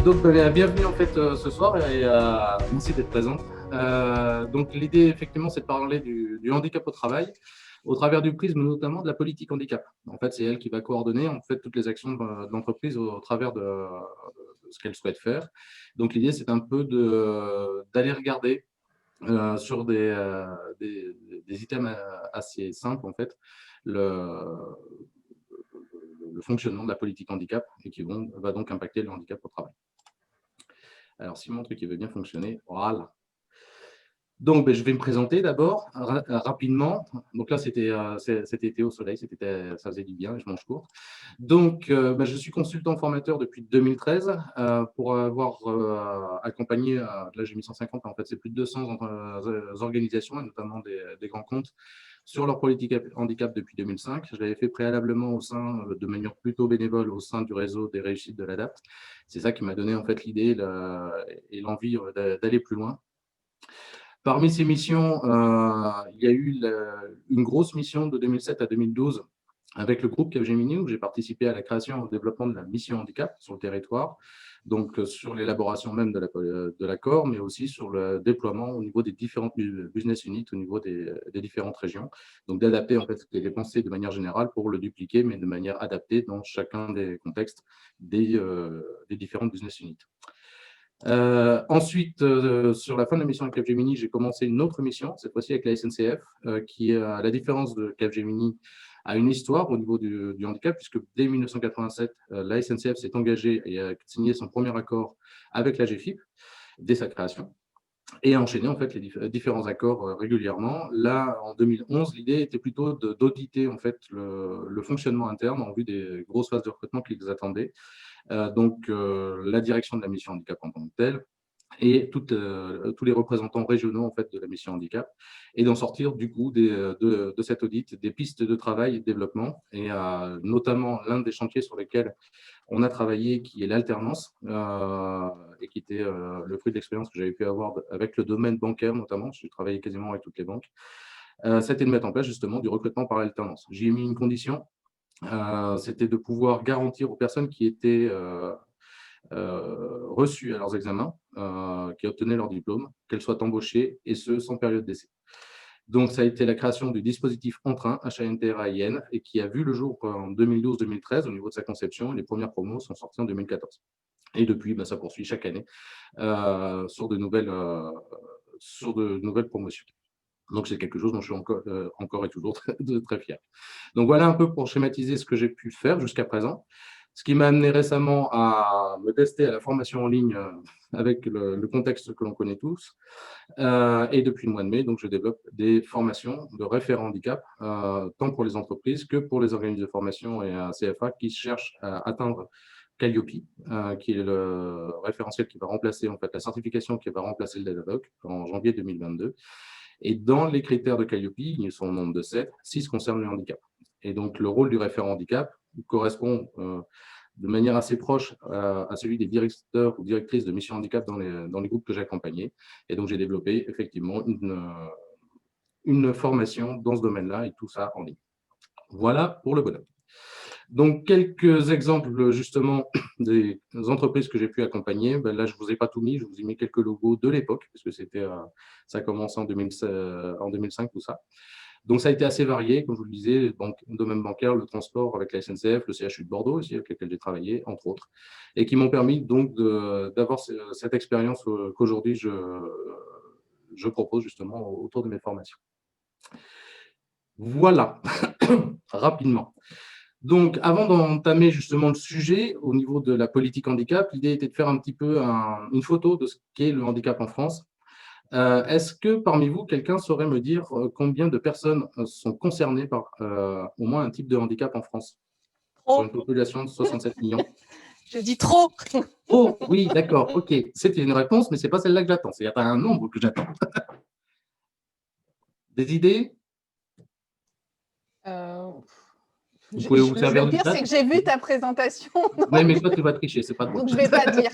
Donc, bienvenue en fait ce soir et merci d'être présente. Donc, l'idée effectivement, c'est de parler du handicap au travail, au travers du prisme notamment de la politique handicap. En fait, c'est elle qui va coordonner en fait toutes les actions de l'entreprise au travers de ce qu'elle souhaite faire. Donc, l'idée, c'est un peu d'aller regarder sur des items assez simples en fait le, le fonctionnement de la politique handicap et va donc impacter le handicap au travail. Alors, si mon truc il veut bien fonctionner, voilà. Donc, je vais me présenter d'abord rapidement. Donc là, c'était été au soleil, ça faisait du bien, je mange court. Donc, je suis consultant formateur depuis 2013 pour avoir accompagné, là j'ai mis 150, en fait c'est plus de 200 organisations, et notamment des grands comptes, sur leur politique handicap depuis 2005. Je l'avais fait préalablement de manière plutôt bénévole au sein du réseau des réussites de l'ADAPT. C'est ça qui m'a donné en fait l'idée et l'envie d'aller plus loin. Parmi ces missions, il y a eu une grosse mission de 2007 à 2012 avec le groupe Capgemini, où j'ai participé à la création et au développement de la mission handicap sur le territoire, donc sur l'élaboration même de l'accord, mais aussi sur le déploiement au niveau des différentes business units, au niveau des différentes régions, donc d'adapter en fait les pensées de manière générale pour le dupliquer, mais de manière adaptée dans chacun des contextes des différentes business units. Ensuite, sur la fin de la mission avec Capgemini, j'ai commencé une autre mission, cette fois-ci avec la SNCF, qui, à la différence de Capgemini, a une histoire au niveau du handicap, puisque dès 1987, la SNCF s'est engagée et a signé son premier accord avec la GFIP, dès sa création, et a enchaîné en fait les différents accords régulièrement. Là, en 2011, l'idée était plutôt d'auditer en fait le fonctionnement interne en vue des grosses phases de recrutement qui les attendaient. Donc, la direction de la mission handicap en tant que telle, et tous les représentants régionaux en fait, de la mission handicap, et d'en sortir du coup de cet audit des pistes de travail et de développement, et notamment l'un des chantiers sur lesquels on a travaillé, qui est l'alternance, et qui était le fruit de l'expérience que j'avais pu avoir avec le domaine bancaire notamment, j'ai travaillé quasiment avec toutes les banques, c'était de mettre en place justement du recrutement par alternance. J'y ai mis une condition, c'était de pouvoir garantir aux personnes qui étaient reçues à leurs examens, qui obtenaient leur diplôme, qu'elles soient embauchées, et ce, sans période d'essai. Donc, ça a été la création du dispositif Entrain, HANTRAIN, et qui a vu le jour en 2012-2013 au niveau de sa conception. Les premières promos sont sorties en 2014. Et depuis, ça poursuit chaque année sur de nouvelles promotions. Donc, c'est quelque chose dont je suis encore et toujours très fier. Donc, voilà un peu pour schématiser ce que j'ai pu faire jusqu'à présent. Ce qui m'a amené récemment à me tester à la formation en ligne avec le contexte que l'on connaît tous. Et depuis le mois de mai, donc, je développe des formations de référents handicap, tant pour les entreprises que pour les organismes de formation et un CFA qui cherchent à atteindre Calliope, qui est le référentiel qui va remplacer en fait, la certification qui va remplacer le DADADOC en janvier 2022. Et dans les critères de Calliope, ils sont au nombre de 7, 6 concernent le handicap. Et donc, le rôle du référent handicap correspond de manière assez proche à celui des directeurs ou directrices de mission handicap dans les groupes que j'accompagnais. Et donc, j'ai développé effectivement une formation dans ce domaine-là, et tout ça en ligne. Voilà pour le bonhomme. Donc, quelques exemples justement des entreprises que j'ai pu accompagner. Là, je ne vous ai pas tout mis, je vous ai mis quelques logos de l'époque, parce que ça a commencé en 2005, tout ça. Donc, ça a été assez varié, comme je vous le disais, le domaine bancaire, le transport avec la SNCF, le CHU de Bordeaux aussi, avec lequel j'ai travaillé, entre autres, et qui m'ont permis donc d'avoir cette expérience qu'aujourd'hui je propose justement autour de mes formations. Voilà, rapidement. Donc, avant d'entamer justement le sujet au niveau de la politique handicap, l'idée était de faire un petit peu une photo de ce qu'est le handicap en France. Est-ce que parmi vous, quelqu'un saurait me dire combien de personnes sont concernées par au moins un type de handicap en France sur Trop. une population de 67 millions? Je dis trop. Oh, oui, d'accord, ok. C'était une réponse, mais ce n'est pas celle-là que j'attends. Il y a un nombre que j'attends. Des idées? Vous pouvez vous servir Le du pire, chat. c'est que j'ai vu ta présentation. Oui, mais toi, tu vas tricher, c'est pas drôle. Donc, je ne vais pas dire.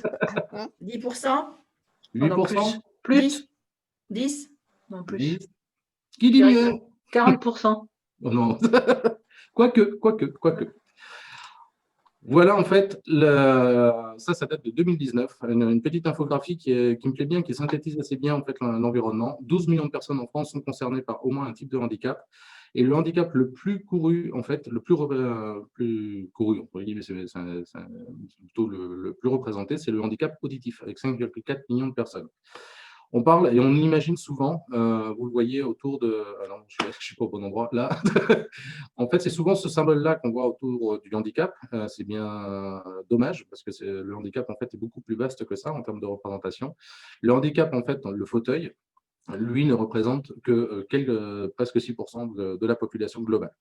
10%? 8%? Plus? 10? Non, plus. 10. Qui dit mieux? 40%. Oh non. Quoique. Voilà, en fait, ça date de 2019, une petite infographie qui me plaît bien, qui synthétise assez bien en fait, l'environnement. 12 millions de personnes en France sont concernées par au moins un type de handicap. Et le handicap le plus couru, en fait, plus couru, entre guillemets, c'est plutôt le plus représenté, c'est le handicap auditif, avec 5,4 millions de personnes. On parle et on imagine souvent, vous le voyez autour de… Ah non, je ne suis pas au bon endroit, là. En fait, c'est souvent ce symbole-là qu'on voit autour du handicap. C'est bien dommage, parce que le handicap, en fait, est beaucoup plus vaste que ça en termes de représentation. Le handicap, en fait, le fauteuil, lui, ne représente que presque 6% de la population globale.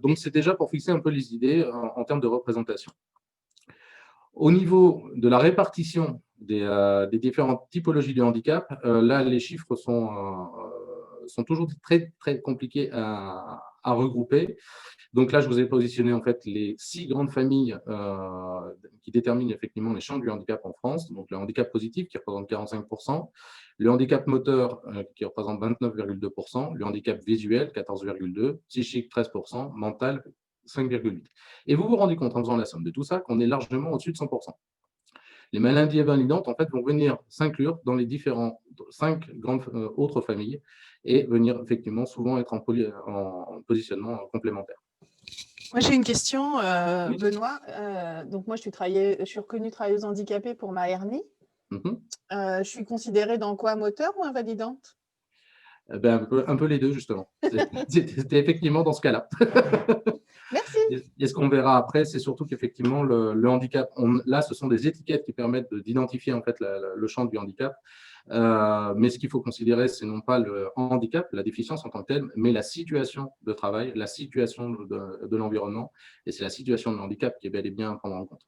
Donc, c'est déjà pour fixer un peu les idées en termes de représentation. Au niveau de la répartition des différentes typologies de handicap, là, les chiffres sont toujours très, très compliqués à regrouper. Donc là, je vous ai positionné en fait les 6 grandes familles qui déterminent effectivement les champs du handicap en France. Donc le handicap positif qui représente 45%, le handicap moteur qui représente 29,2%, le handicap visuel 14,2%, psychique 13%, mental 5,8%. Et vous vous rendez compte en faisant la somme de tout ça qu'on est largement au-dessus de 100%. Les maladies invalidantes, en fait, vont venir s'inclure dans les différents 5 grandes autres familles et venir effectivement souvent être en positionnement complémentaire. Moi, j'ai une question, Oui. Benoît. Donc, moi, je suis reconnue travailleuse handicapée pour ma hernie. Je suis considérée dans quoi, moteur ou invalidante? Un peu les deux, justement. C'était effectivement dans ce cas-là. Merci. Et ce qu'on verra après, c'est surtout qu'effectivement, le handicap, là, ce sont des étiquettes qui permettent d'identifier en fait, le champ du handicap. Mais ce qu'il faut considérer, c'est non pas le handicap, la déficience en tant que telle, mais la situation de travail, la situation de l'environnement. Et c'est la situation de handicap qui est bel et bien à prendre en compte.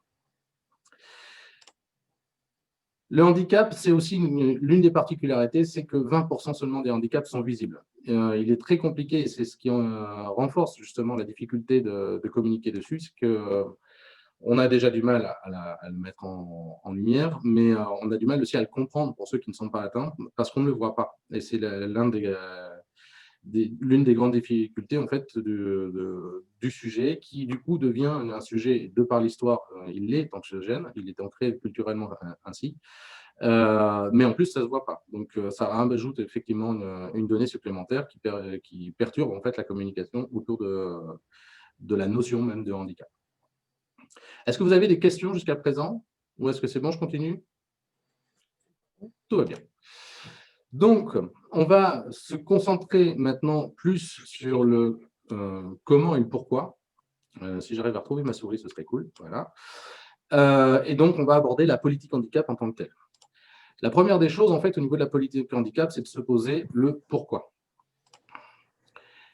Le handicap, c'est aussi l'une des particularités, c'est que 20% seulement des handicaps sont visibles. Il est très compliqué, et c'est ce qui renforce justement la difficulté de communiquer dessus, c'est qu'on a déjà du mal à le mettre en lumière, mais on a du mal aussi à le comprendre pour ceux qui ne sont pas atteints, parce qu'on ne le voit pas. Et c'est l'une des grandes difficultés en fait, du sujet, qui du coup devient un sujet, de par l'histoire, il est anxiogène, il est ancré culturellement ainsi, mais en plus ça ne se voit pas. Donc ça rajoute effectivement une donnée supplémentaire qui perturbe en fait la communication autour de la notion même de handicap. Est-ce que vous avez des questions jusqu'à présent, ou est-ce que c'est bon, je continue? Tout va bien. Donc, on va se concentrer maintenant plus sur le comment et le pourquoi. Si j'arrive à retrouver ma souris, ce serait cool. Voilà. Et donc, on va aborder la politique handicap en tant que telle. La première des choses, en fait, au niveau de la politique handicap, c'est de se poser le pourquoi.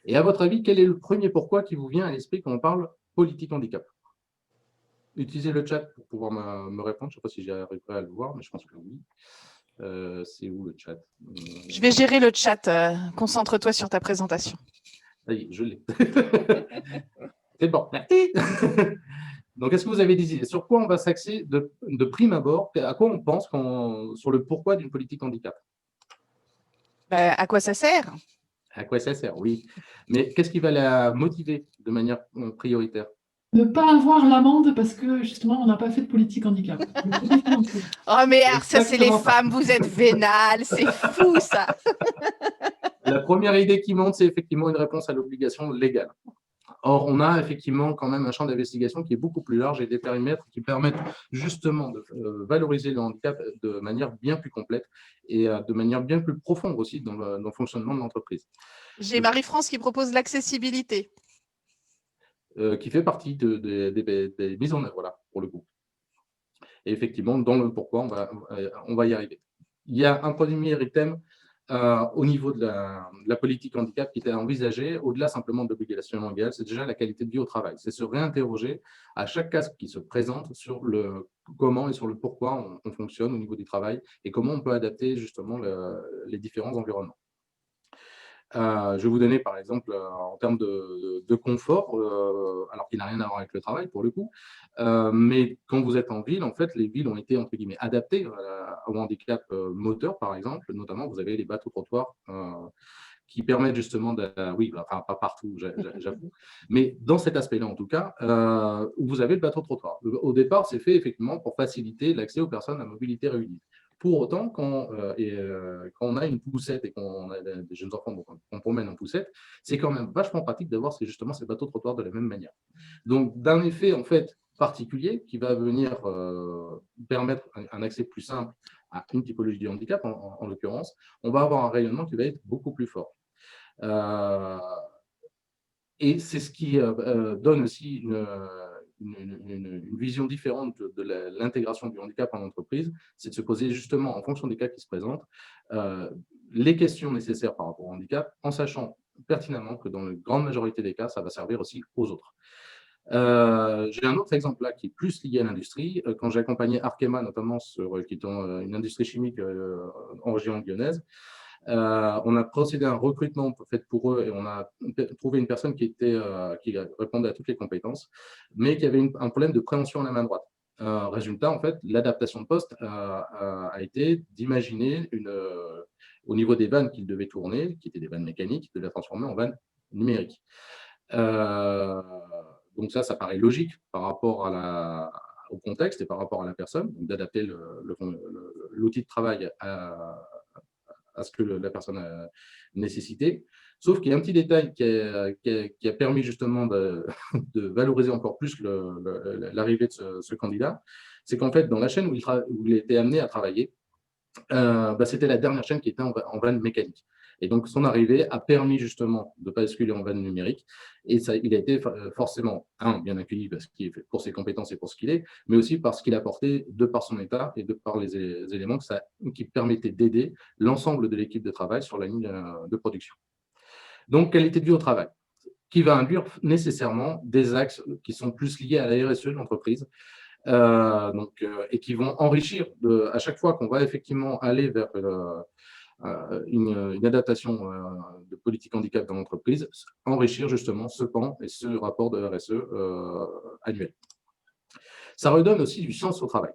Et à votre avis, quel est le premier pourquoi qui vous vient à l'esprit quand on parle politique handicap? Utilisez le chat pour pouvoir me répondre. Je ne sais pas si j'arriverai à le voir, mais je pense que oui. C'est où le chat? Je vais gérer le chat. Concentre-toi sur ta présentation. Ça y est, je l'ai. C'est bon, merci. Donc, est-ce que vous avez des idées sur quoi on va s'axer de prime abord? À quoi on pense sur le pourquoi d'une politique handicap? À quoi ça sert? À quoi ça sert? Oui. Mais qu'est-ce qui va la motiver de manière prioritaire? Ne pas avoir l'amende parce que justement, on n'a pas fait de politique handicap. Oh, mais ça, c'est les Exactement ça. femmes, vous êtes vénales, c'est fou ça. La première idée qui monte, c'est effectivement une réponse à l'obligation légale. Or, on a effectivement quand même un champ d'investigation qui est beaucoup plus large et des périmètres qui permettent justement de valoriser le handicap de manière bien plus complète et de manière bien plus profonde aussi dans le fonctionnement de l'entreprise. J'ai Marie-France qui propose l'accessibilité. Qui fait partie des mises en œuvre, voilà, pour le coup. Et effectivement, dans le pourquoi, on va y arriver. Il y a un premier item au niveau de la politique handicap qui était envisagé, au-delà simplement de l'obligation légale, c'est déjà la qualité de vie au travail. C'est se réinterroger à chaque cas qui se présente sur le comment et sur le pourquoi on fonctionne au niveau du travail et comment on peut adapter justement les différents environnements. Je vais vous donner par exemple en termes de confort, alors qu'il n'a rien à voir avec le travail pour le coup, mais quand vous êtes en ville, en fait, les villes ont été entre guillemets adaptées au handicap moteur par exemple, notamment vous avez les bateaux trottoirs qui permettent justement oui, enfin pas partout, j'avoue, mais dans cet aspect-là en tout cas, où vous avez le bateau trottoir. Au départ, c'est fait effectivement pour faciliter l'accès aux personnes à mobilité réduite. Pour autant, quand on a une poussette et qu'on a des jeunes enfants qu'on promène en poussette, c'est quand même vachement pratique d'avoir justement ces bateaux trottoirs de la même manière. Donc, d'un effet en fait particulier qui va venir permettre un accès plus simple à une typologie de handicap, en l'occurrence, on va avoir un rayonnement qui va être beaucoup plus fort. Et c'est ce qui donne aussi une vision différente de l'intégration du handicap en entreprise, c'est de se poser justement, en fonction des cas qui se présentent, les questions nécessaires par rapport au handicap, en sachant pertinemment que dans la grande majorité des cas, ça va servir aussi aux autres. J'ai un autre exemple là qui est plus lié à l'industrie. Quand j'ai accompagné Arkema, notamment qui est une industrie chimique en région lyonnaise, on a procédé à un recrutement fait pour eux et on a trouvé une personne qui répondait à toutes les compétences, mais qui avait un problème de préhension à la main droite. Résultat, en fait, l'adaptation de poste a été d'imaginer au niveau des vannes qu'il devait tourner, qui étaient des vannes mécaniques, de la transformer en vannes numériques. Donc ça paraît logique par rapport au contexte et par rapport à la personne, d'adapter l'outil de travail à ce que la personne a nécessité. Sauf qu'il y a un petit détail qui a permis justement de valoriser encore plus l'arrivée de ce candidat, c'est qu'en fait, dans la chaîne où il était amené à travailler, c'était la dernière chaîne qui était en vanne mécanique. Et donc, son arrivée a permis justement de basculer en vanne numérique. Et il a été forcément, bien accueilli pour ses compétences et pour ce qu'il est, mais aussi parce qu'il a apporté, de par son état et de par les éléments qui permettaient d'aider l'ensemble de l'équipe de travail sur la ligne de production. Donc, qualité de vie au travail, qui va induire nécessairement des axes qui sont plus liés à la RSE de l'entreprise, et qui vont enrichir à chaque fois qu'on va effectivement aller vers une adaptation de politique handicap dans l'entreprise, enrichir justement ce pan et ce rapport de RSE annuel. Ça redonne aussi du sens au travail,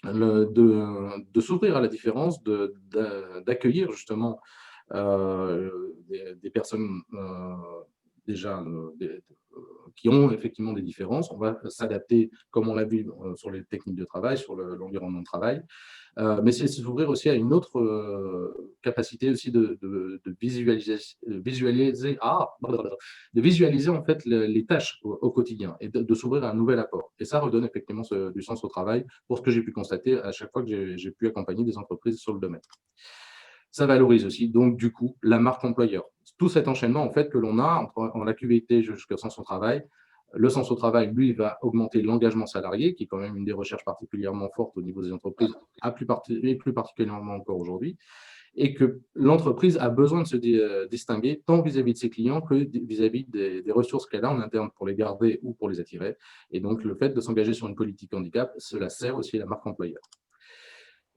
de s'ouvrir à la différence, d'accueillir justement des personnes déjà qui ont effectivement des différences. On va s'adapter, comme on l'a vu sur les techniques de travail, sur l'environnement de travail, mais c'est s'ouvrir aussi à une autre capacité aussi de visualiser en fait les tâches au quotidien et de s'ouvrir à un nouvel apport. Et ça redonne effectivement du sens au travail pour ce que j'ai pu constater à chaque fois que j'ai pu accompagner des entreprises sur le domaine. Ça valorise aussi, donc, du coup, la marque employeur. Tout cet enchaînement, en fait, que l'on a en activité jusqu'au sens au travail. Le sens au travail, lui, va augmenter l'engagement salarié, qui est quand même une des recherches particulièrement fortes au niveau des entreprises, et plus particulièrement encore aujourd'hui, et que l'entreprise a besoin de se distinguer tant vis-à-vis de ses clients que vis-à-vis des ressources qu'elle a en interne pour les garder ou pour les attirer. Et donc, le fait de s'engager sur une politique handicap, cela sert aussi à la marque employeur.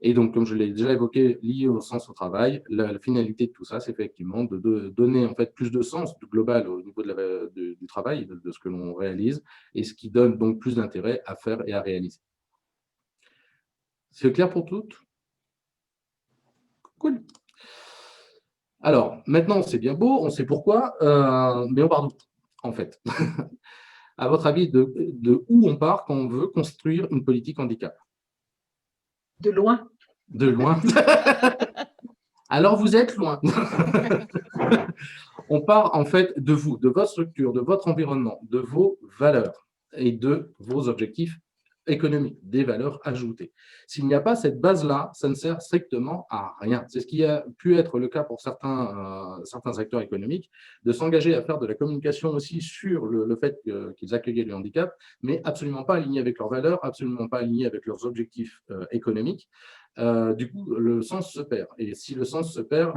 Et donc, comme je l'ai déjà évoqué, lié au sens au travail, la finalité de tout ça, c'est effectivement de donner en fait plus de sens global au niveau du travail, de ce que l'on réalise, et ce qui donne donc plus d'intérêt à faire et à réaliser. C'est clair pour toutes? Cool. Alors, maintenant, c'est bien beau, on sait pourquoi, mais on part d'où, en fait? À votre avis, de où on part quand on veut construire une politique handicap? De loin. De loin. Alors, vous êtes loin. On part en fait de vous, de votre structure, de votre environnement, de vos valeurs et de vos objectifs économiques, des valeurs ajoutées. S'il n'y a pas cette base-là, ça ne sert strictement à rien. C'est ce qui a pu être le cas pour certains acteurs économiques, de s'engager à faire de la communication aussi sur le fait qu'ils accueillaient le handicap, mais absolument pas aligné avec leurs valeurs, absolument pas aligné avec leurs objectifs économiques. Du coup, le sens se perd. Et si le sens se perd,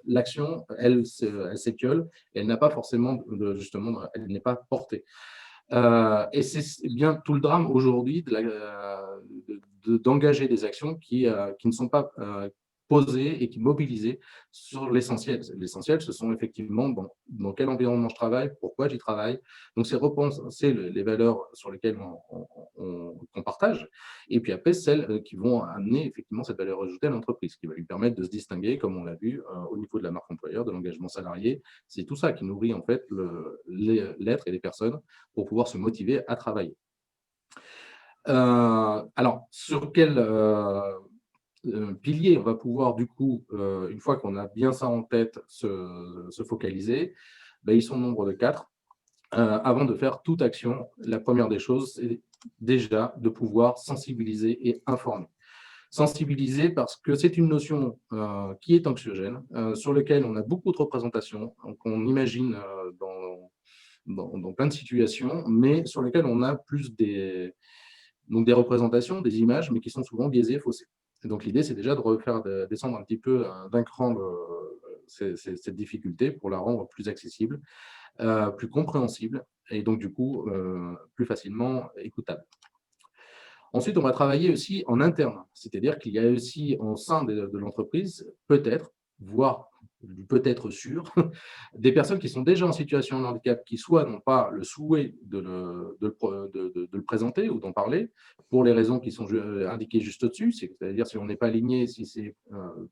l'action, elle s'étiole et elle n'a pas forcément, justement, elle n'est pas portée. Et c'est bien tout le drame aujourd'hui d'engager des actions qui ne sont pas posées et qui mobilisées sur l'essentiel. L'essentiel, ce sont effectivement dans quel environnement je travaille, pourquoi j'y travaille. Donc, c'est repenser les valeurs sur lesquelles qu'on partage, et puis après celles qui vont amener effectivement cette valeur ajoutée à l'entreprise, qui va lui permettre de se distinguer, comme on l'a vu, au niveau de la marque employeur, de l'engagement salarié. C'est tout ça qui nourrit en fait l'être et les personnes pour pouvoir se motiver à travailler. Alors, sur quel pilier on va pouvoir du coup, une fois qu'on a bien ça en tête, se focaliser? Ben, ils sont au nombre de 4. Avant de faire toute action, la première des choses, c'est déjà de pouvoir sensibiliser et informer. Sensibiliser parce que c'est une notion qui est anxiogène, sur laquelle on a beaucoup de représentations, qu'on imagine dans plein de situations, mais sur lesquelles on a plus des représentations, des images, mais qui sont souvent biaisées et faussées. Et donc l'idée, c'est déjà de refaire descendre un petit peu d'un cran cette difficulté pour la rendre plus accessible, plus compréhensible et donc du coup plus facilement écoutable. Ensuite, on va travailler aussi en interne, c'est-à-dire qu'il y a aussi au sein de l'entreprise, peut-être, voire peut-être sûr, des personnes qui sont déjà en situation de handicap, qui soit n'ont pas le souhait de le présenter ou d'en parler, pour les raisons qui sont indiquées juste au-dessus, c'est-à-dire si on n'est pas aligné, si c'est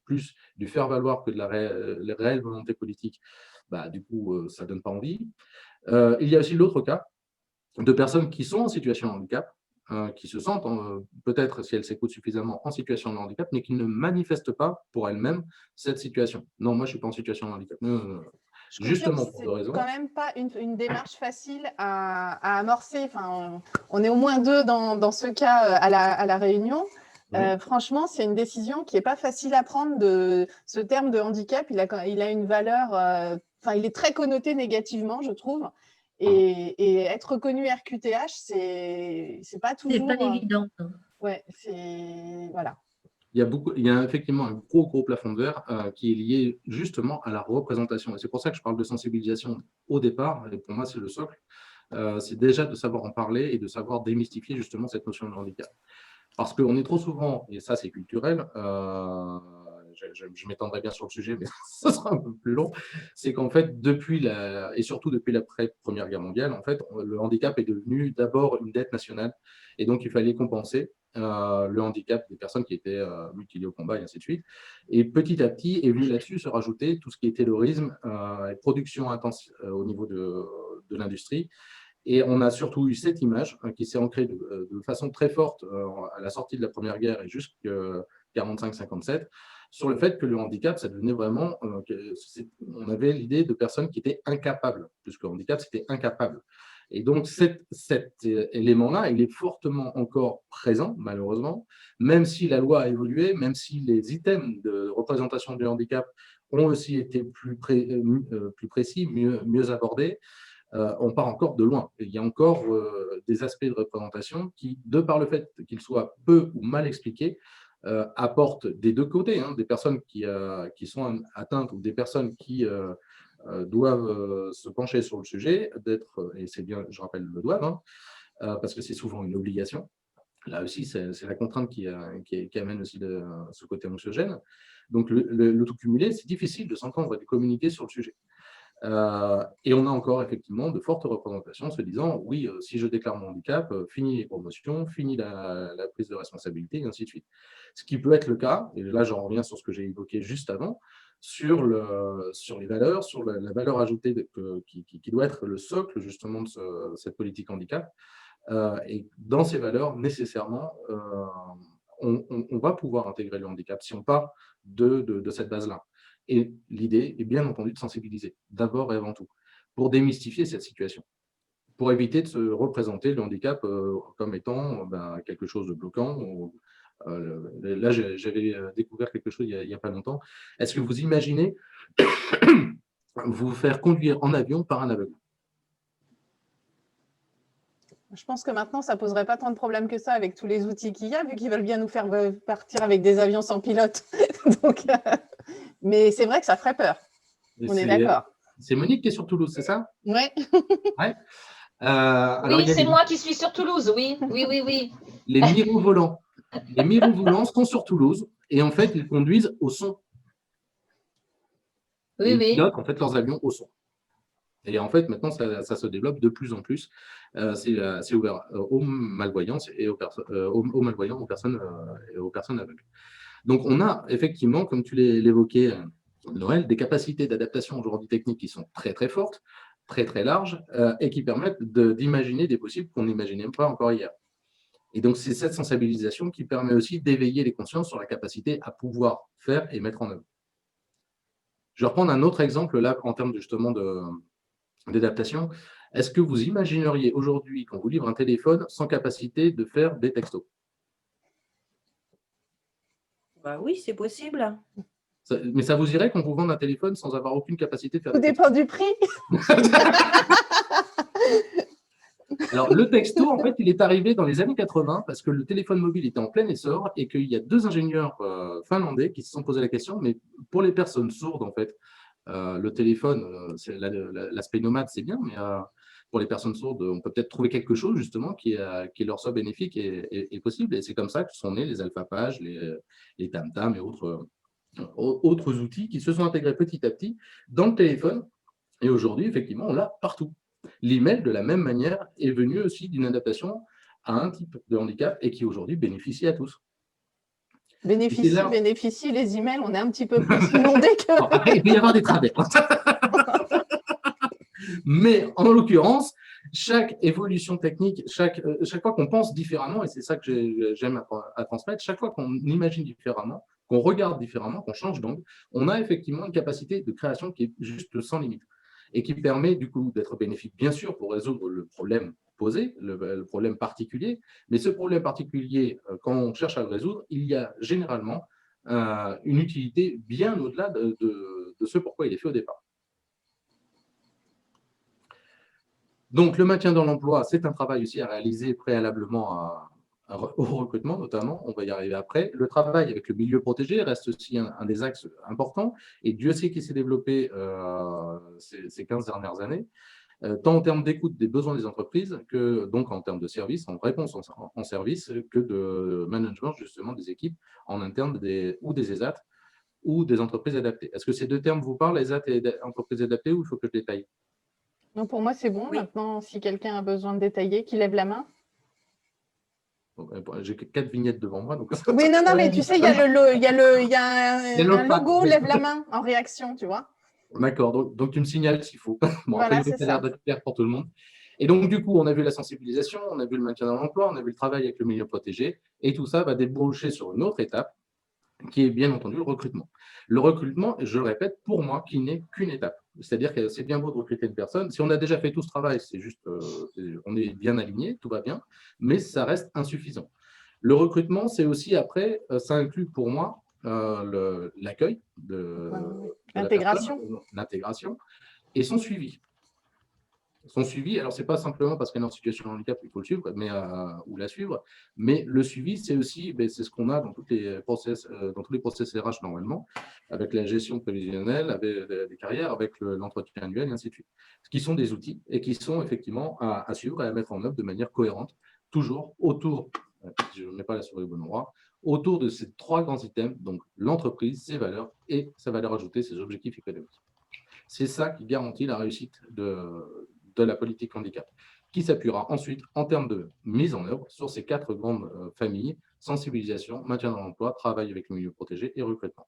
plus du faire-valoir que de la réelle volonté politique, bah, du coup, ça ne donne pas envie. Il y a aussi l'autre cas de personnes qui sont en situation de handicap, qui se sentent, peut-être, si elles s'écoutent suffisamment, en situation de handicap, mais qui ne manifestent pas pour elles-mêmes cette situation. Non, moi, je ne suis pas en situation de handicap. Justement, pour deux raisons. C'est quand même pas une démarche facile à amorcer. Enfin, on est au moins 2 dans ce cas à la réunion. Franchement, c'est une décision qui n'est pas facile à prendre. Ce terme de handicap, il a une valeur, il est très connoté négativement, je trouve. Et être reconnu RQTH, c'est pas toujours… C'est pas évident. Ouais, c'est… Voilà. Il y a effectivement un gros plafond de verre qui est lié justement à la représentation. Et c'est pour ça que je parle de sensibilisation au départ. Et pour moi, c'est le socle. C'est déjà de savoir en parler et de savoir démystifier justement cette notion de handicap. Parce qu'on est trop souvent, et ça c'est culturel, je m'étendrai bien sur le sujet, mais ça sera un peu plus long, c'est qu'en fait, et surtout depuis l'après-Première Guerre mondiale, en fait, le handicap est devenu d'abord une dette nationale, et donc il fallait compenser le handicap des personnes qui étaient mutilées au combat, et ainsi de suite. Et petit à petit est venu là-dessus se rajouter tout ce qui est terrorisme et production intense au niveau de l'industrie. Et on a surtout eu cette image qui s'est ancrée de façon très forte à la sortie de la Première Guerre et jusqu'à 1945-1957, sur le fait que le handicap, ça devenait vraiment… on avait l'idée de personnes qui étaient incapables, puisque le handicap, c'était incapable. Et donc, cet élément-là, il est fortement encore présent, malheureusement, même si la loi a évolué, même si les items de représentation du handicap ont aussi été plus précis, mieux abordés. On part encore de loin. Il y a encore des aspects de représentation qui, de par le fait qu'ils soient peu ou mal expliqués, apportent des deux côtés, des personnes qui sont atteintes ou des personnes qui doivent se pencher sur le sujet, et c'est bien, je rappelle, le doivent, parce que c'est souvent une obligation. Là aussi, c'est la contrainte qui amène aussi ce côté anxiogène. Donc, le tout cumulé, c'est difficile de s'entendre et de communiquer sur le sujet. Et on a encore effectivement de fortes représentations se disant oui, si je déclare mon handicap, fini les promotions, fini la prise de responsabilité, et ainsi de suite. Ce qui peut être le cas, et là j'en reviens sur ce que j'ai évoqué juste avant, sur les valeurs, sur la valeur ajoutée qui doit être le socle justement de cette politique handicap. Et dans ces valeurs, nécessairement, on va pouvoir intégrer le handicap si on part de cette base-là. Et l'idée est bien entendu de sensibiliser, d'abord et avant tout, pour démystifier cette situation, pour éviter de se représenter le handicap comme étant quelque chose de bloquant. Là, j'avais découvert quelque chose il n'y a pas longtemps. Est-ce que vous imaginez vous faire conduire en avion par un aveugle? Je pense que maintenant, ça ne poserait pas tant de problèmes que ça avec tous les outils qu'il y a, vu qu'ils veulent bien nous faire partir avec des avions sans pilote. Donc, mais c'est vrai que ça ferait peur. On est d'accord. C'est Monique qui est sur Toulouse, c'est ça? Ouais. Oui, c'est moi qui suis sur Toulouse, oui. Les mirovolants. Les mirovolants sont sur Toulouse et en fait, ils conduisent au son. Oui. Ils pilotent en fait leurs avions au son. Et en fait, maintenant, ça se développe de plus en plus. C'est ouvert aux malvoyants et aux malvoyants, aux personnes aveugles. Donc, on a effectivement, comme tu l'évoquais, Noël, des capacités d'adaptation aujourd'hui techniques qui sont très, très fortes, très, très larges, et qui permettent d'imaginer des possibles qu'on n'imaginait pas encore hier. Et donc, c'est cette sensibilisation qui permet aussi d'éveiller les consciences sur la capacité à pouvoir faire et mettre en œuvre. Je vais reprendre un autre exemple là, en termes justement d'adaptation. Est-ce que vous imagineriez aujourd'hui qu'on vous livre un téléphone sans capacité de faire des textos? Bah oui, c'est possible. Mais ça vous irait qu'on vous vende un téléphone sans avoir aucune capacité de faire Tout des dépend du prix. Alors, le texto, en fait, il est arrivé dans les années 80 parce que le téléphone mobile était en plein essor et qu'il y a 2 ingénieurs finlandais qui se sont posé la question, mais pour les personnes sourdes, en fait, le téléphone, l'aspect nomade, c'est bien, mais pour les personnes sourdes, on peut peut-être trouver quelque chose, justement, qui leur soit bénéfique et possible. Et c'est comme ça que sont nés les alphapages, les tam-tam et autres outils qui se sont intégrés petit à petit dans le téléphone. Et aujourd'hui, effectivement, on l'a partout. L'email, de la même manière, est venu aussi d'une adaptation à un type de handicap et qui aujourd'hui bénéficie à tous. Bénéficie, les emails, on est un petit peu plus inondé que… Après, il peut y avoir des travers. Mais en l'occurrence, chaque évolution technique, chaque fois qu'on pense différemment, et c'est ça que j'aime à transmettre, chaque fois qu'on imagine différemment, qu'on regarde différemment, qu'on change d'angle, on a effectivement une capacité de création qui est juste sans limite et qui permet du coup d'être bénéfique, bien sûr, pour résoudre le problème posé, le problème particulier, mais ce problème particulier, quand on cherche à le résoudre, il y a généralement une utilité bien au-delà de ce pourquoi il est fait au départ. Donc, le maintien dans l'emploi, c'est un travail aussi à réaliser préalablement au recrutement, notamment. On va y arriver après. Le travail avec le milieu protégé reste aussi un des axes importants. Et Dieu sait qu'il s'est développé ces 15 dernières années, tant en termes d'écoute des besoins des entreprises que donc en termes de services, en réponse en service, que de management justement des équipes en interne ou des ESAT ou des entreprises adaptées. Est-ce que ces deux termes vous parlent, ESAT et entreprises adaptées, ou il faut que je détaille? Non, pour moi, c'est bon. Oui. Maintenant, si quelqu'un a besoin de détailler, qu'il lève la main. J'ai 4 vignettes devant moi. Donc… Oui, non, mais tu sais, il y a un logo, lève la main en réaction, tu vois. D'accord, donc tu me signales s'il faut. Bon, voilà, après, ça a l'air d'être clair pour tout le monde. Et donc, du coup, on a vu la sensibilisation, on a vu le maintien dans l'emploi, on a vu le travail avec le milieu protégé, et tout ça va déboucher sur une autre étape, qui est bien entendu le recrutement. Le recrutement, je le répète, pour moi, qui n'est qu'une étape. C'est-à-dire que c'est bien beau de recruter une personne. Si on a déjà fait tout ce travail, c'est juste, on est bien aligné, tout va bien, mais ça reste insuffisant. Le recrutement, c'est aussi après, ça inclut pour moi l'accueil de l'intégration et son suivi. Son suivi, alors ce n'est pas simplement parce qu'elle est en situation de handicap qu'il faut le suivre ou la suivre, mais le suivi, c'est aussi, c'est ce qu'on a dans tous les process RH normalement, avec la gestion prévisionnelle, avec des carrières, avec l'entretien annuel, et ainsi de suite. Ce qui sont des outils et qui sont effectivement à suivre et à mettre en œuvre de manière cohérente, toujours autour, je ne mets pas la souris au bon endroit, autour de ces 3 grands items, donc l'entreprise, ses valeurs et sa valeur ajoutée, ses objectifs économiques. C'est ça qui garantit la réussite de la politique handicap, qui s'appuiera ensuite en termes de mise en œuvre sur ces 4 grandes familles: sensibilisation, maintien dans l'emploi, travail avec le milieu protégé et recrutement.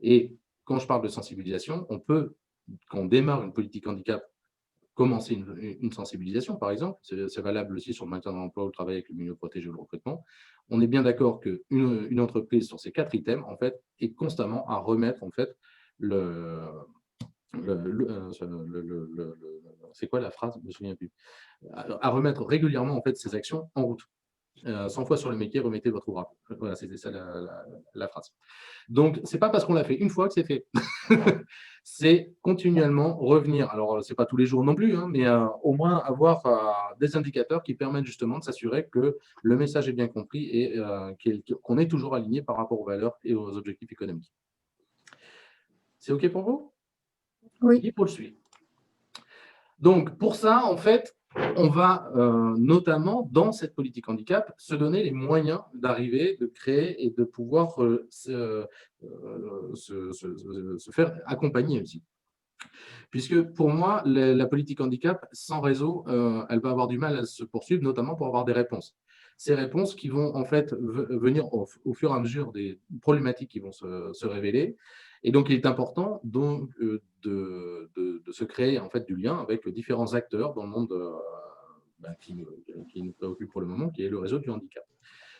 Et quand je parle de sensibilisation, on peut, quand on démarre une politique handicap, commencer une sensibilisation, par exemple. C'est valable aussi sur le maintien dans l'emploi ou le travail avec le milieu protégé ou le recrutement. On est bien d'accord qu'une entreprise sur ces 4 items, en fait, est constamment à remettre, en fait, c'est quoi la phrase? Je ne me souviens plus. À remettre régulièrement en fait ces actions en route. 100 fois sur le métier, remettez votre ouvrage. Voilà, c'était ça la phrase. Donc, ce n'est pas parce qu'on l'a fait une fois que c'est fait. C'est continuellement revenir. Alors, ce n'est pas tous les jours non plus, hein, mais au moins avoir des indicateurs qui permettent justement de s'assurer que le message est bien compris et qu'on est toujours aligné par rapport aux valeurs et aux objectifs économiques. C'est OK pour vous? Oui. Il poursuit. Donc, pour ça, en fait, on va notamment, dans cette politique handicap, se donner les moyens d'arriver, de créer et de pouvoir se faire accompagner aussi. Puisque pour moi, la politique handicap, sans réseau, elle va avoir du mal à se poursuivre, notamment pour avoir des réponses. Ces réponses qui vont en fait venir au fur et à mesure des problématiques qui vont se révéler. Et donc, il est important donc, de se créer en fait du lien avec différents acteurs dans le monde qui nous préoccupe pour le moment, qui est le réseau du handicap.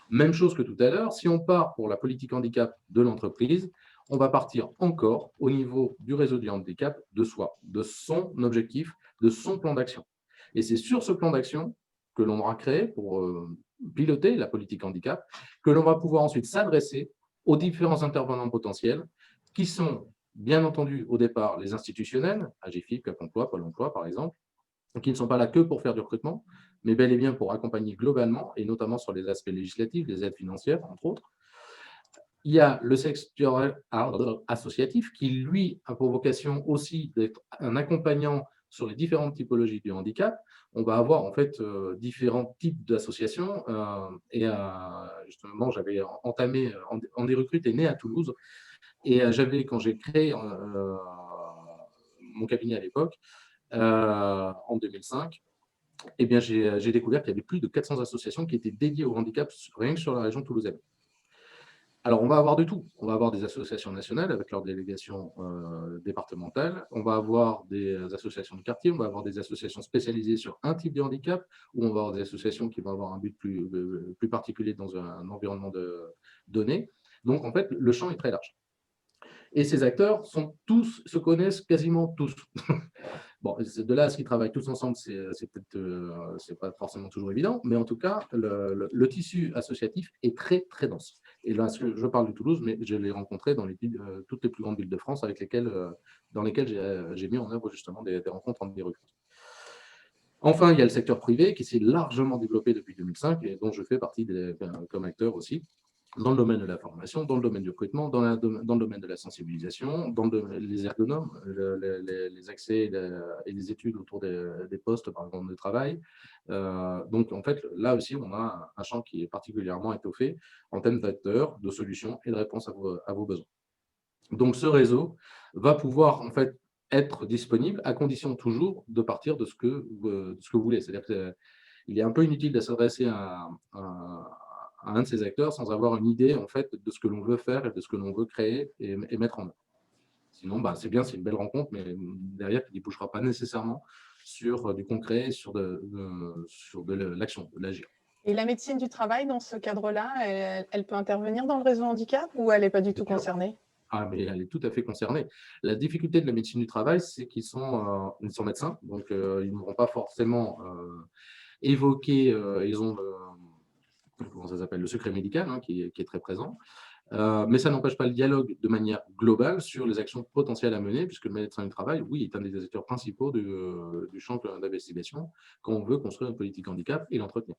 Même chose que tout à l'heure, si on part pour la politique handicap de l'entreprise, on va partir encore au niveau du réseau du handicap de soi, de son objectif, de son plan d'action. Et c'est sur ce plan d'action que l'on aura créé pour piloter la politique handicap, que l'on va pouvoir ensuite s'adresser aux différents intervenants potentiels qui sont, bien entendu, au départ, les institutionnels, AGFIP, Cap Emploi, Pôle Emploi, par exemple, qui ne sont pas là que pour faire du recrutement, mais bel et bien pour accompagner globalement, et notamment sur les aspects législatifs, les aides financières, entre autres. Il y a le secteur associatif qui, lui, a pour vocation aussi d'être un accompagnant sur les différentes typologies du handicap. On va avoir en fait différents types d'associations. Justement, j'avais entamé, Andy Recrute est né à Toulouse. Et quand j'ai créé mon cabinet à l'époque, en 2005, eh bien, j'ai découvert qu'il y avait plus de 400 associations qui étaient dédiées au handicap rien que sur la région toulousaine. Alors, on va avoir de tout. On va avoir des associations nationales avec leurs délégations départementales. On va avoir des associations de quartier. On va avoir des associations spécialisées sur un type de handicap, ou on va avoir des associations qui vont avoir un but plus particulier dans un environnement donné. Donc, en fait, le champ est très large. Et ces acteurs se connaissent quasiment tous. Bon, de là à ce qu'ils travaillent tous ensemble, c'est pas forcément toujours évident, mais en tout cas, le tissu associatif est très, très dense. Et là, je parle de Toulouse, mais je l'ai rencontré dans toutes les plus grandes villes de France dans lesquelles j'ai mis en œuvre justement des rencontres entre des recrues. Enfin, il y a le secteur privé qui s'est largement développé depuis 2005 et dont je fais partie comme acteur aussi, dans le domaine de la formation, dans le domaine du recrutement, dans le domaine de la sensibilisation, dans les ergonomes, les accès et les études autour des postes, par exemple, de travail. Donc, en fait, là aussi, on a un champ qui est particulièrement étoffé en termes d'acteurs, de solutions et de réponses à vos besoins. Donc, ce réseau va pouvoir, en fait, être disponible à condition toujours de partir de ce que vous voulez. C'est-à-dire qu'il est un peu inutile de s'adresser à un de ces acteurs sans avoir une idée en fait de ce que l'on veut faire et de ce que l'on veut créer et mettre en œuvre. Sinon, c'est bien, c'est une belle rencontre, mais derrière, il ne bougera pas nécessairement sur du concret, sur de l'action, de l'agir. Et la médecine du travail, dans ce cadre-là, elle peut intervenir dans le réseau handicap ou elle n'est pas du tout concernée? Ah, mais elle est tout à fait concernée. La difficulté de la médecine du travail, c'est qu'ils sont médecins, donc ils ne vont pas forcément évoquer, ils ont comment ça s'appelle, le secret médical qui est très présent. Mais ça n'empêche pas le dialogue de manière globale sur les actions potentielles à mener, puisque le médecin du travail, oui, est un des acteurs principaux du champ d'investigation quand on veut construire une politique handicap et l'entretenir.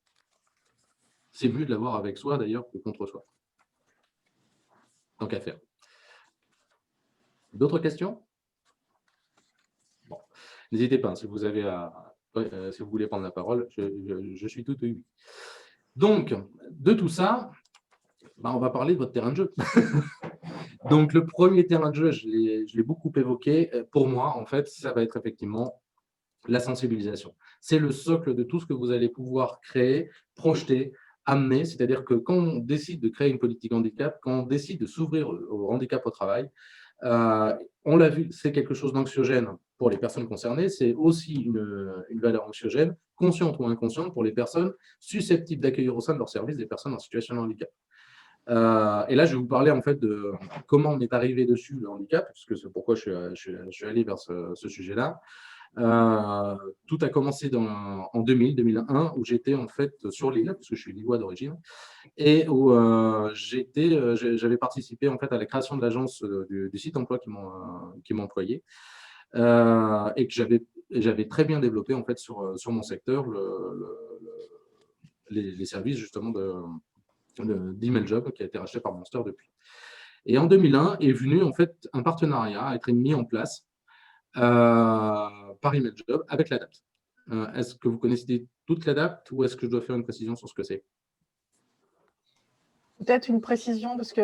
C'est mieux de l'avoir avec soi, d'ailleurs, que contre soi. Tant qu'à faire. D'autres questions? Bon. N'hésitez pas, si vous voulez prendre la parole, je suis tout oui. Donc, de tout ça, on va parler de votre terrain de jeu. Donc, le premier terrain de jeu, je l'ai beaucoup évoqué. Pour moi, en fait, ça va être effectivement la sensibilisation. C'est le socle de tout ce que vous allez pouvoir créer, projeter, amener. C'est-à-dire que quand on décide de créer une politique handicap, quand on décide de s'ouvrir au handicap au travail, on l'a vu, c'est quelque chose d'anxiogène pour les personnes concernées. C'est aussi une valeur anxiogène, consciente ou inconsciente, pour les personnes susceptibles d'accueillir au sein de leur service des personnes en situation de handicap. Et là, je vais vous parler en fait de comment on est arrivé dessus, le handicap, puisque c'est pourquoi je suis allé vers ce sujet-là. Tout a commencé en 2001, où j'étais en fait sur l'île, parce que je suis lillois d'origine, et où j'avais participé en fait à la création de l'agence du site emploi qui m'employait, et que j'avais très bien développé en fait sur mon secteur les services justement d'Email Job qui a été racheté par Monster depuis. Et en 2001 est venu en fait un partenariat à être mis en place par Email Job avec l'ADAPT. Est-ce que vous connaissez toute l'ADAPT ou est-ce que je dois faire une précision sur ce que c'est? Peut-être une précision, parce que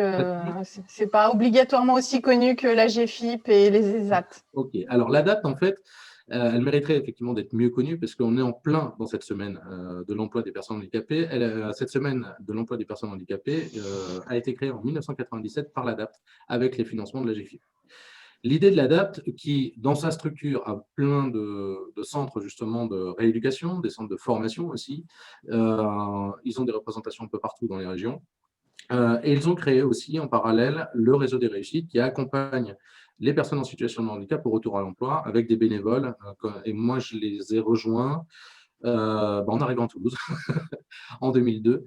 c'est pas obligatoirement aussi connu que la GFIP et les ESAT. Ok, alors l'ADAPT, en fait, elle mériterait effectivement d'être mieux connue parce qu'on est en plein dans cette semaine de l'emploi des personnes handicapées. Cette semaine de l'emploi des personnes handicapées a été créée en 1997 par l'ADAPT avec les financements de la GFIP. L'idée de l'ADAPT, qui dans sa structure a plein de centres justement de rééducation, des centres de formation aussi, ils ont des représentations un peu partout dans les régions. Et ils ont créé aussi en parallèle le réseau des réussites qui accompagne les personnes en situation de handicap au retour à l'emploi avec des bénévoles. Et moi, je les ai rejoints en arrivant à Toulouse en 2002,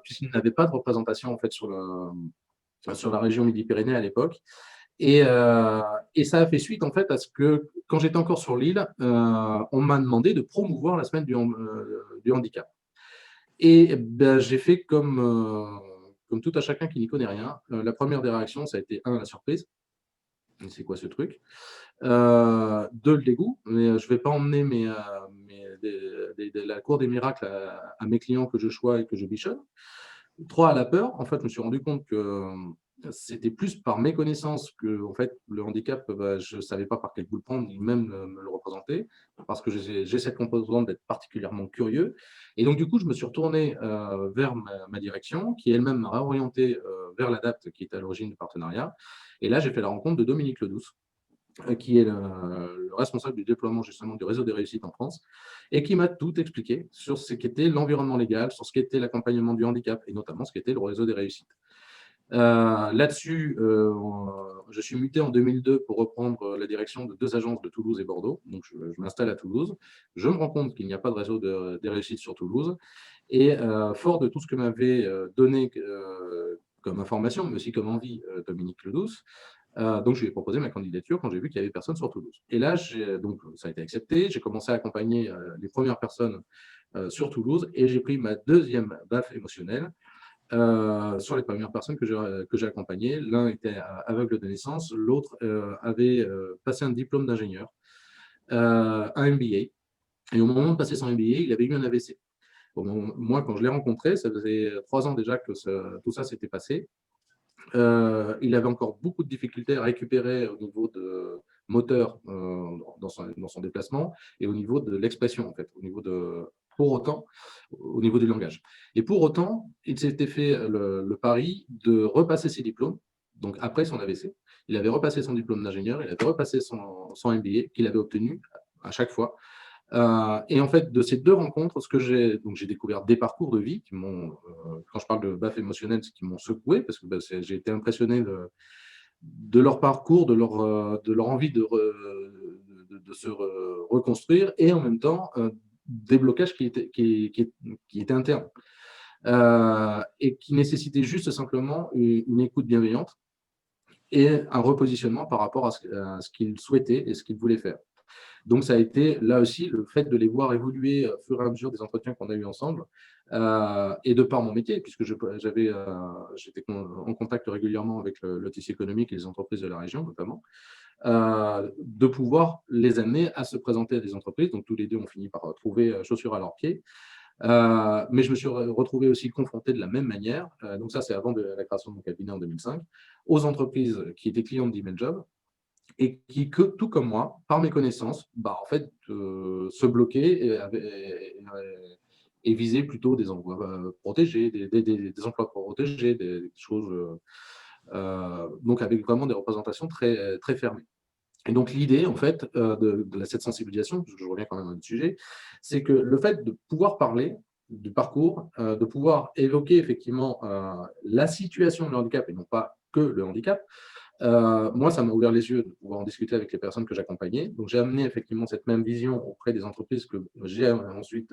puisqu'ils n'avaient pas de représentation en fait sur la région Midi-Pyrénées à l'époque. Et ça a fait suite en fait à ce que, quand j'étais encore sur l'île, on m'a demandé de promouvoir la semaine du handicap. Et ben, j'ai fait comme tout à chacun qui n'y connaît rien. La première des réactions, ça a été la surprise. C'est quoi ce truc? Le dégoût, mais je ne vais pas emmener la cour des miracles à mes clients que je choisis et que je bichonne. 3, la peur. En fait, je me suis rendu compte que c'était plus par méconnaissance que en fait, le handicap, je ne savais pas par quel bout le prendre, ni même me le représenter, parce que j'ai cette composante d'être particulièrement curieux. Et donc, du coup, je me suis retourné vers ma direction, qui elle-même m'a réorienté vers l'ADAPT, qui est à l'origine du partenariat. Et là, j'ai fait la rencontre de Dominique Ledouce, qui est le responsable du déploiement justement du réseau des réussites en France, et qui m'a tout expliqué sur ce qu'était l'environnement légal, sur ce qu'était l'accompagnement du handicap, et notamment ce qu'était le réseau des réussites. Là-dessus, je suis muté en 2002 pour reprendre la direction de 2 agences de Toulouse et Bordeaux. Donc, je m'installe à Toulouse. Je me rends compte qu'il n'y a pas de réseau des réussites sur Toulouse. Et fort de tout ce que m'avait donné comme information, mais aussi comme envie, Dominique Ledouce, donc, je lui ai proposé ma candidature quand j'ai vu qu'il n'y avait personne sur Toulouse. Et là, donc, ça a été accepté. J'ai commencé à accompagner les premières personnes sur Toulouse et j'ai pris ma deuxième baffe émotionnelle sur les premières personnes que j'ai accompagnées. L'un était aveugle de naissance, l'autre avait passé un diplôme d'ingénieur, un MBA. Et au moment de passer son MBA, il avait eu un AVC. Moi, quand je l'ai rencontré, ça faisait 3 ans déjà que tout ça s'était passé. Il avait encore beaucoup de difficultés à récupérer au niveau de moteur dans son déplacement et au niveau de l'expression, en fait, pour autant, au niveau du langage. Et pour autant, il s'était fait le pari de repasser ses diplômes. Donc, après son AVC, il avait repassé son diplôme d'ingénieur, il avait repassé son MBA qu'il avait obtenu à chaque fois. Et en fait, de ces 2 rencontres, j'ai découvert des parcours de vie qui m'ont, quand je parle de baffe émotionnelle, qui m'ont secoué parce que j'ai été impressionné de leur parcours, de leur envie de se reconstruire et en même temps des blocages qui étaient internes et qui nécessitaient juste simplement une écoute bienveillante et un repositionnement par rapport à ce qu'ils souhaitaient et ce qu'ils voulaient faire. Donc, ça a été là aussi le fait de les voir évoluer au fur et à mesure des entretiens qu'on a eus ensemble et de par mon métier, puisque j'étais en contact régulièrement avec le tissu économique et les entreprises de la région notamment, de pouvoir les amener à se présenter à des entreprises. Donc, tous les deux ont fini par trouver chaussures à leurs pieds. Mais je me suis retrouvé aussi confronté de la même manière, donc ça c'est avant la création de mon cabinet en 2005, aux entreprises qui étaient clientes d'Emailjob et qui, tout comme moi, par mes connaissances, en fait, se bloquaient et visaient plutôt des emplois protégés, des emplois protégés, des choses, donc avec vraiment des représentations très, très fermées. Et donc l'idée, en fait, de cette sensibilisation, parce que je reviens quand même à un sujet, c'est que le fait de pouvoir parler du parcours, de pouvoir évoquer effectivement la situation de handicap et non pas que le handicap, moi, ça m'a ouvert les yeux de pouvoir en discuter avec les personnes que j'accompagnais. Donc, j'ai amené effectivement cette même vision auprès des entreprises que j'ai ensuite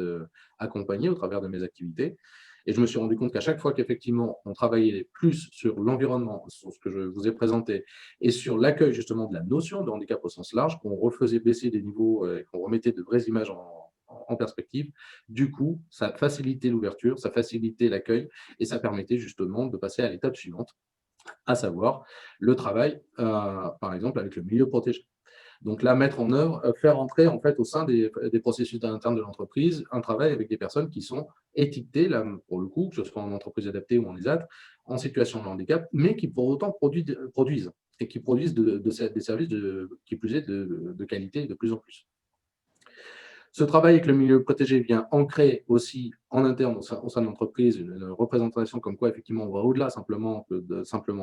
accompagnées au travers de mes activités. Et je me suis rendu compte qu'à chaque fois qu'effectivement, on travaillait plus sur l'environnement, sur ce que je vous ai présenté, et sur l'accueil justement de la notion de handicap au sens large, qu'on refaisait baisser des niveaux et qu'on remettait de vraies images en perspective, du coup, ça facilitait l'ouverture, ça facilitait l'accueil et ça permettait justement de passer à l'étape suivante, à savoir le travail, par exemple, avec le milieu protégé. Donc là, mettre en œuvre, faire entrer en fait au sein des processus internes de l'entreprise un travail avec des personnes qui sont étiquetées, là, pour le coup, que ce soit en entreprise adaptée ou en ESAT, en situation de handicap, mais qui pour autant produisent et qui produisent des services qui plus est de qualité de plus en plus. Ce travail avec le milieu protégé vient ancrer aussi en interne au sein de l'entreprise une représentation comme quoi effectivement on va au-delà simplement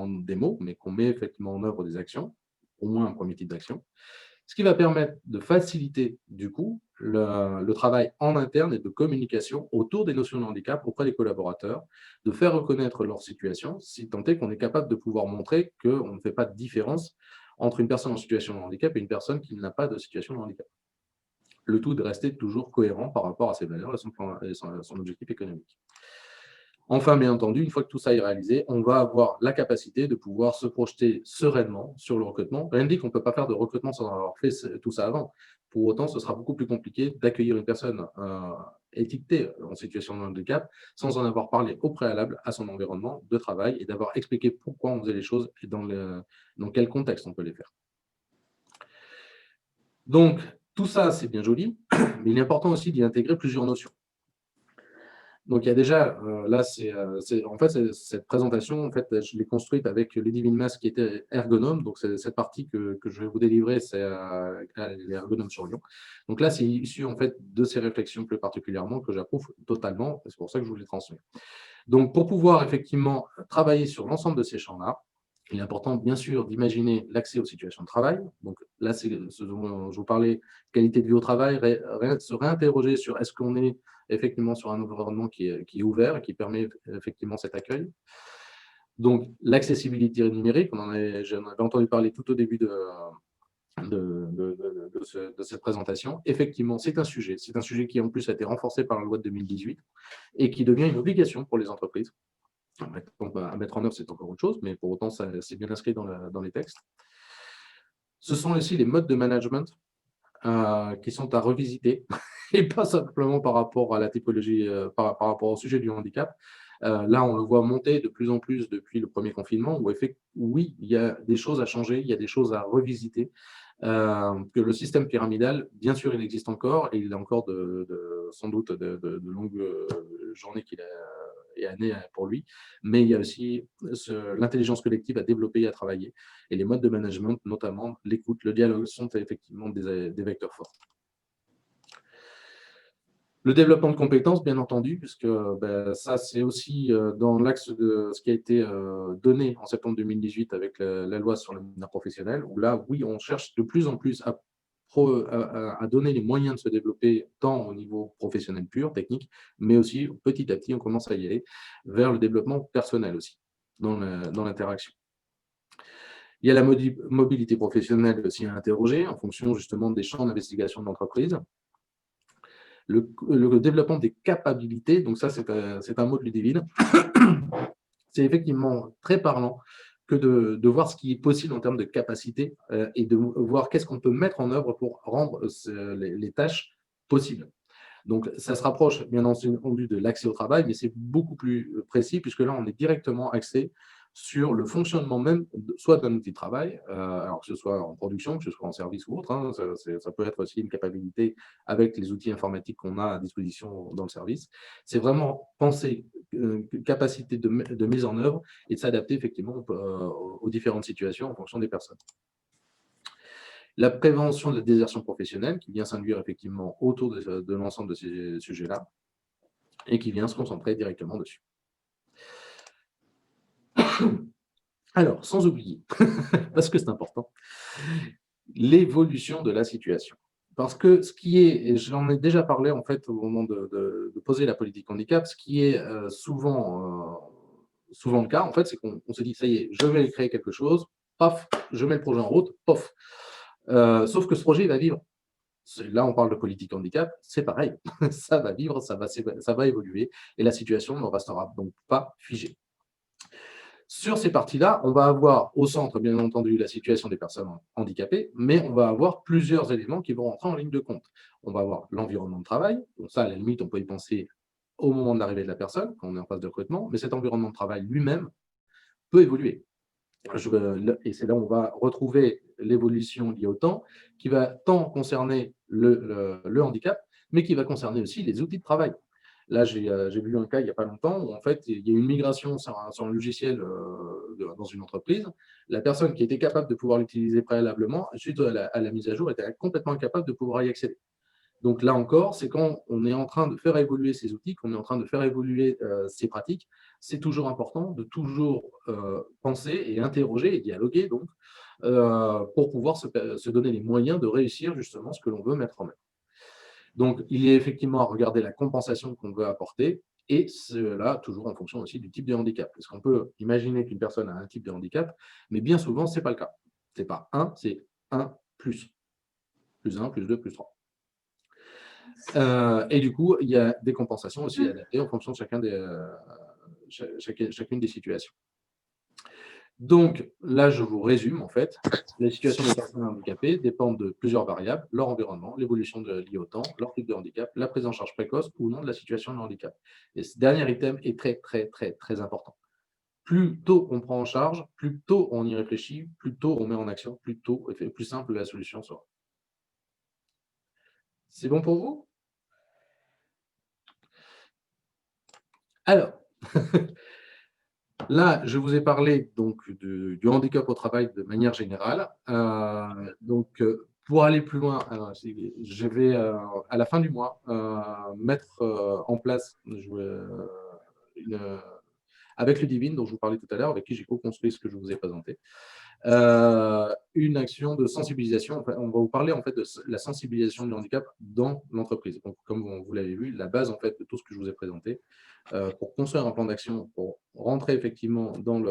des mots, mais qu'on met effectivement en œuvre des actions, au moins un premier type d'action, ce qui va permettre de faciliter du coup le travail en interne et de communication autour des notions de handicap auprès des collaborateurs, de faire reconnaître leur situation, si tant est qu'on est capable de pouvoir montrer qu'on ne fait pas de différence entre une personne en situation de handicap et une personne qui n'a pas de situation de handicap. Le tout de rester toujours cohérent par rapport à ses valeurs et son objectif économique. Enfin, bien entendu, une fois que tout ça est réalisé, on va avoir la capacité de pouvoir se projeter sereinement sur le recrutement. Rien ne dit qu'on ne peut pas faire de recrutement sans avoir fait tout ça avant. Pour autant, ce sera beaucoup plus compliqué d'accueillir une personne étiquetée en situation de handicap sans en avoir parlé au préalable à son environnement de travail et d'avoir expliqué pourquoi on faisait les choses et dans quel contexte on peut les faire. Donc, tout ça, c'est bien joli, mais il est important aussi d'y intégrer plusieurs notions. Donc, il y a déjà, là, en fait, cette présentation, en fait, je l'ai construite avec Lady Vilmas qui était ergonome. Donc, cette partie que je vais vous délivrer, c'est l'ergonome sur Lyon. Donc là, c'est issu, en fait, de ces réflexions plus particulièrement que j'approuve totalement. C'est pour ça que je vous les transmets. Donc, pour pouvoir effectivement travailler sur l'ensemble de ces champs-là, il est important, bien sûr, d'imaginer l'accès aux situations de travail. Donc là, c'est ce dont je vous parlais, qualité de vie au travail, se réinterroger sur est-ce qu'on est effectivement sur un environnement qui est ouvert et qui permet effectivement cet accueil. Donc, l'accessibilité numérique, j'en avais entendu parler tout au début de cette présentation. Effectivement, c'est un sujet qui en plus a été renforcé par la loi de 2018 et qui devient une obligation pour les entreprises. À mettre en œuvre, c'est encore autre chose, mais pour autant, c'est bien inscrit dans les textes. Ce sont aussi les modes de management qui sont à revisiter, et pas simplement par rapport à la typologie, par rapport au sujet du handicap. Là, on le voit monter de plus en plus depuis le premier confinement, où oui, il y a des choses à changer, il y a des choses à revisiter, que le système pyramidal, bien sûr, il existe encore, et il a encore sans doute de longues journées et années pour lui, mais il y a aussi l'intelligence collective à développer et à travailler. Et les modes de management, notamment l'écoute, le dialogue, sont effectivement des vecteurs forts. Le développement de compétences, bien entendu, puisque ça, c'est aussi dans l'axe de ce qui a été donné en septembre 2018 avec la loi sur le mineur professionnel, où là, oui, on cherche de plus en plus à donner les moyens de se développer tant au niveau professionnel pur, technique, mais aussi petit à petit, on commence à y aller vers le développement personnel aussi, dans l'interaction. Il y a la mobilité professionnelle aussi à interroger en fonction justement des champs d'investigation de l'entreprise. Le développement des capacités, donc ça c'est un mot de Ludivine, c'est effectivement très parlant que de voir ce qui est possible en termes de capacité et de voir qu'est-ce qu'on peut mettre en œuvre pour rendre les tâches possibles. Donc, ça se rapproche bien entendu de l'accès au travail, mais c'est beaucoup plus précis puisque là, on est directement axé sur le fonctionnement même, soit d'un outil de travail, alors que ce soit en production, que ce soit en service ou autre, hein, ça peut être aussi une capacité avec les outils informatiques qu'on a à disposition dans le service. C'est vraiment penser capacité de mise en œuvre et de s'adapter effectivement aux différentes situations en fonction des personnes. La prévention de la désertion professionnelle qui vient s'induire effectivement autour de l'ensemble de ces sujets-là et qui vient se concentrer directement dessus. Alors, sans oublier, parce que c'est important, l'évolution de la situation. Parce que ce qui est, et j'en ai déjà parlé en fait au moment de poser la politique handicap, ce qui est souvent le cas, en fait, c'est qu'on se dit, ça y est, je vais créer quelque chose, paf, je mets le projet en route, paf. Sauf que ce projet, il va vivre. Là, on parle de politique handicap, c'est pareil. Ça va vivre, ça va évoluer, et la situation ne restera donc pas figée. Sur ces parties-là, on va avoir au centre, bien entendu, la situation des personnes handicapées, mais on va avoir plusieurs éléments qui vont rentrer en ligne de compte. On va avoir l'environnement de travail, donc ça, à la limite, on peut y penser au moment de l'arrivée de la personne, quand on est en phase de recrutement, mais cet environnement de travail lui-même peut évoluer. Et c'est là où on va retrouver l'évolution liée au temps, qui va tant concerner le handicap, mais qui va concerner aussi les outils de travail. Là, j'ai vu un cas il n'y a pas longtemps où en fait, il y a eu une migration sur un logiciel dans une entreprise. La personne qui était capable de pouvoir l'utiliser préalablement, suite à la mise à jour, était complètement incapable de pouvoir y accéder. Donc là encore, c'est quand on est en train de faire évoluer ces outils, qu'on est en train de faire évoluer ces pratiques, c'est toujours important de toujours penser et interroger et dialoguer donc, pour pouvoir se donner les moyens de réussir justement ce que l'on veut mettre en œuvre. Donc, il y a effectivement à regarder la compensation qu'on veut apporter, et cela toujours en fonction aussi du type de handicap. Parce qu'on peut imaginer qu'une personne a un type de handicap, mais bien souvent, ce n'est pas le cas. Ce n'est pas 1, c'est 1 plus. Plus 1, plus 2, plus 3. Et du coup, il y a des compensations aussi adaptées en fonction de chacune des situations. Donc, là, je vous résume, en fait, les situations des personnes handicapées dépendent de plusieurs variables, leur environnement, l'évolution liée au temps, leur type de handicap, la prise en charge précoce ou non de la situation de handicap. Et ce dernier item est très, très, très, très important. Plus tôt on prend en charge, plus tôt on y réfléchit, plus tôt on met en action, plus tôt et plus simple la solution sera. C'est bon pour vous? Alors, là, je vous ai parlé donc du handicap au travail de manière générale. Pour aller plus loin, je vais à la fin du mois mettre en place avec Ludivine, dont je vous parlais tout à l'heure, avec qui j'ai co-construit ce que je vous ai présenté, une action de sensibilisation. On va vous parler en fait de la sensibilisation du handicap dans l'entreprise. Donc, comme vous l'avez vu, la base en fait de tout ce que je vous ai présenté, pour construire un plan d'action, pour rentrer effectivement dans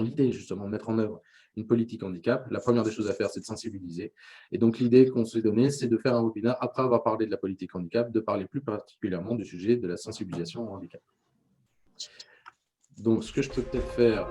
l'idée justement de mettre en œuvre une politique handicap, la première des choses à faire, c'est de sensibiliser. Et donc, l'idée qu'on s'est donnée, c'est de faire un webinaire, après avoir parlé de la politique handicap, de parler plus particulièrement du sujet de la sensibilisation au handicap. Donc, ce que je peux peut-être faire,